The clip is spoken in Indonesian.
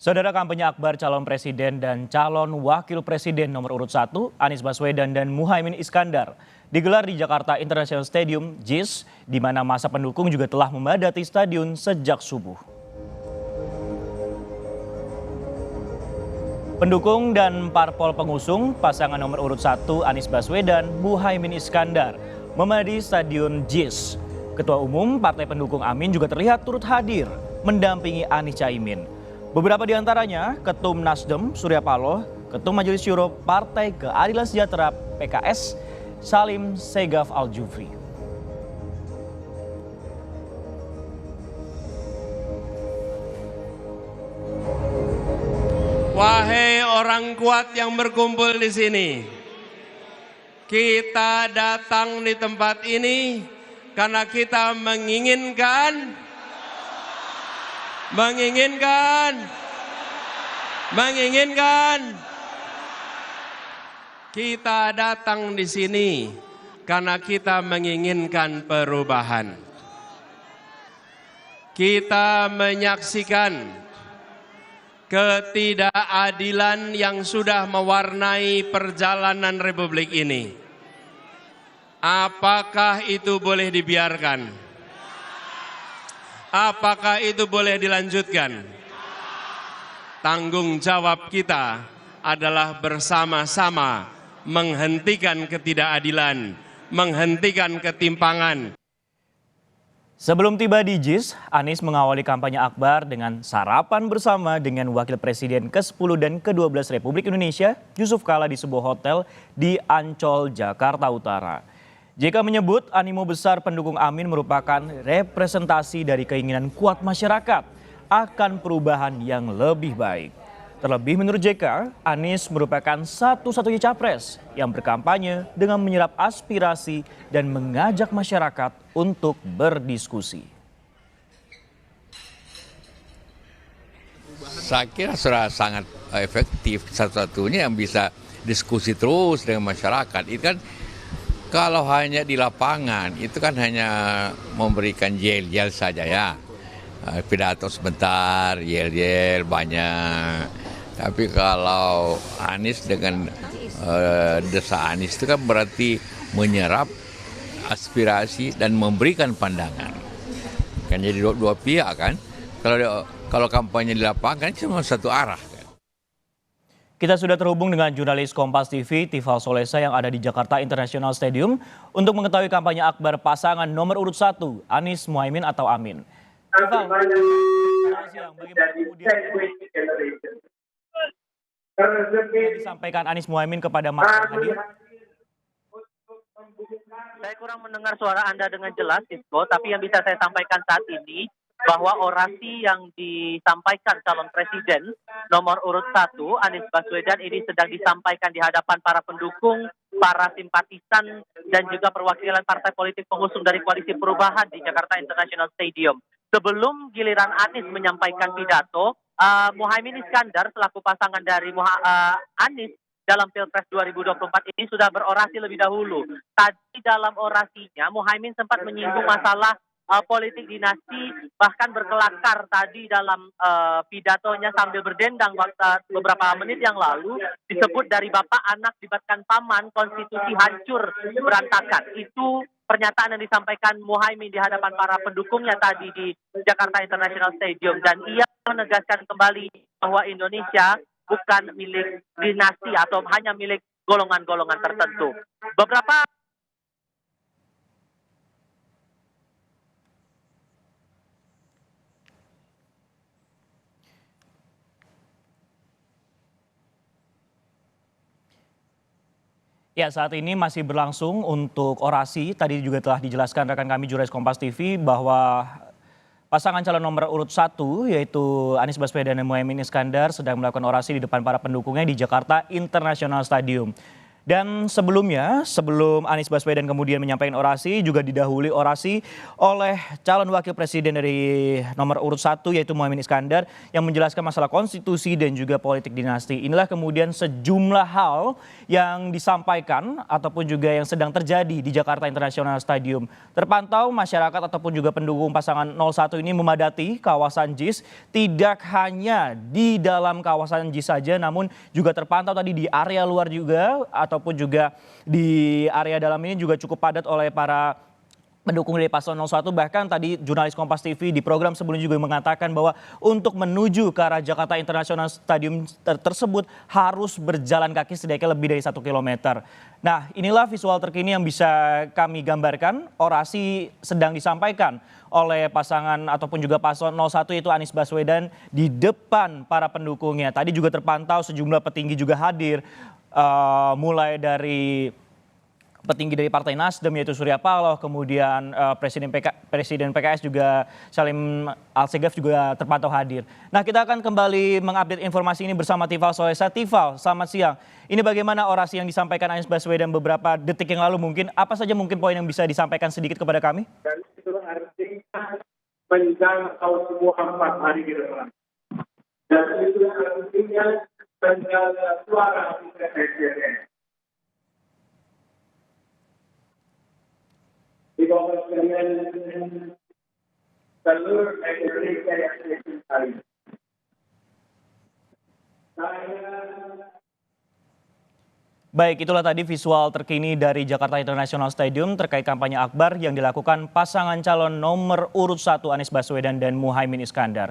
Saudara, kampanye akbar calon presiden dan calon wakil presiden nomor urut 1, Anies Baswedan dan Muhaimin Iskandar, digelar di Jakarta International Stadium, JIS, di mana masa pendukung juga telah memadati stadion sejak subuh. Pendukung dan parpol pengusung pasangan nomor urut 1, Anies Baswedan, Muhaimin Iskandar, memadati stadion JIS. Ketua Umum Partai Pendukung Amin juga terlihat turut hadir mendampingi Anies Caimin. Beberapa di antaranya Ketum Nasdem Surya Paloh, Ketum Majelis Syuro Partai Keadilan Sejahtera PKS Salim Segaf Al-Jufri. Wahai orang kuat yang berkumpul di sini, kita datang di tempat ini karena kita menginginkan kita datang di sini karena kita menginginkan perubahan. Kita menyaksikan ketidakadilan yang sudah mewarnai perjalanan Republik ini. Apakah itu boleh dibiarkan? Apakah itu boleh dilanjutkan? Tanggung jawab kita adalah bersama-sama menghentikan ketidakadilan, menghentikan ketimpangan. Sebelum tiba di JIS, Anies mengawali kampanye akbar dengan sarapan bersama dengan Wakil Presiden ke-10 dan ke-12 Republik Indonesia, Yusuf Kala, di sebuah hotel di Ancol, Jakarta Utara. JK menyebut animo besar pendukung Amin merupakan representasi dari keinginan kuat masyarakat akan perubahan yang lebih baik. Terlebih menurut JK, Anies merupakan satu-satunya capres yang berkampanye dengan menyerap aspirasi dan mengajak masyarakat untuk berdiskusi. Saya kira sudah sangat efektif, satu-satunya yang bisa diskusi terus dengan masyarakat. Itu kan kalau hanya di lapangan, itu kan hanya memberikan yel-yel saja ya. Pidato sebentar, yel-yel banyak. Tapi kalau Anies dengan desa Anies itu kan berarti menyerap aspirasi dan memberikan pandangan. Kan jadi dua pihak kan. Kalau kampanye di lapangan cuma satu arah. Kita sudah terhubung dengan jurnalis Kompas TV, Tifal Solesa yang ada di Jakarta International Stadium untuk mengetahui kampanye akbar pasangan nomor urut 1, Anies Muhaimin atau Amin. Tifal, selamat siang. Bagaimana kemudian yang disampaikan Anies Muhaimin kepada masa hadir? Saya kurang mendengar suara Anda dengan jelas, Isbo, tapi yang bisa saya sampaikan saat ini bahwa orasi yang disampaikan calon presiden nomor urut 1, Anies Baswedan, ini sedang disampaikan di hadapan para pendukung, para simpatisan, dan juga perwakilan partai politik pengusung dari Koalisi Perubahan di Jakarta International Stadium. Sebelum giliran Anies menyampaikan pidato, Muhaimin Iskandar selaku pasangan dari Anies dalam Pilpres 2024 ini sudah berorasi lebih dahulu. Tadi dalam orasinya, Muhaimin sempat menyinggung masalah politik dinasti, bahkan berkelakar tadi dalam pidatonya sambil berdendang beberapa menit yang lalu, disebut dari bapak anak dibatkan paman, konstitusi hancur berantakan. Itu pernyataan yang disampaikan Muhaimin di hadapan para pendukungnya tadi di Jakarta International Stadium, dan ia menegaskan kembali bahwa Indonesia bukan milik dinasti atau hanya milik golongan-golongan tertentu. Ya, saat ini masih berlangsung untuk orasi. Tadi juga telah dijelaskan rekan kami jurnalis Kompas TV bahwa pasangan calon nomor urut 1 yaitu Anies Baswedan dan Muhaimin Iskandar sedang melakukan orasi di depan para pendukungnya di Jakarta International Stadium. Dan sebelumnya, sebelum Anies Baswedan kemudian menyampaikan orasi, juga didahului orasi oleh calon wakil presiden dari nomor urut 1 yaitu Muhaimin Iskandar yang menjelaskan masalah konstitusi dan juga politik dinasti. Inilah kemudian sejumlah hal yang disampaikan ataupun juga yang sedang terjadi di Jakarta International Stadium. Terpantau masyarakat ataupun juga pendukung pasangan 01 ini memadati kawasan JIS, tidak hanya di dalam kawasan JIS saja namun juga terpantau tadi di area luar juga ataupun juga di area dalam ini juga cukup padat oleh para pendukung dari paslon 01. Bahkan tadi jurnalis Kompas TV di program sebelumnya juga mengatakan bahwa untuk menuju ke arah Jakarta International Stadium tersebut harus berjalan kaki setidaknya lebih dari 1 kilometer. Nah, inilah visual terkini yang bisa kami gambarkan. Orasi sedang disampaikan oleh pasangan ataupun juga paslon 01 yaitu Anies Baswedan di depan para pendukungnya. Tadi juga terpantau sejumlah petinggi juga hadir. Mulai dari petinggi dari Partai Nasdem yaitu Surya Paloh, kemudian Presiden PKS juga Salim Al-Segaf juga terpantau hadir. Nah, kita akan kembali mengupdate informasi ini bersama Tifal Solesa. Tifal, selamat siang. Ini bagaimana orasi yang disampaikan Anies Baswedan beberapa detik yang lalu, mungkin apa saja mungkin poin yang bisa disampaikan sedikit kepada kami? Dan itu artinya menjangkau semua 4 hari ke depan. Dan itu artinya menjaga suara presiden. Di bawah sekalian seluruh Indonesia yang saya cintai. Baik, itulah tadi visual terkini dari Jakarta International Stadium terkait kampanye akbar yang dilakukan pasangan calon nomor urut 1 Anies Baswedan dan Muhaimin Iskandar.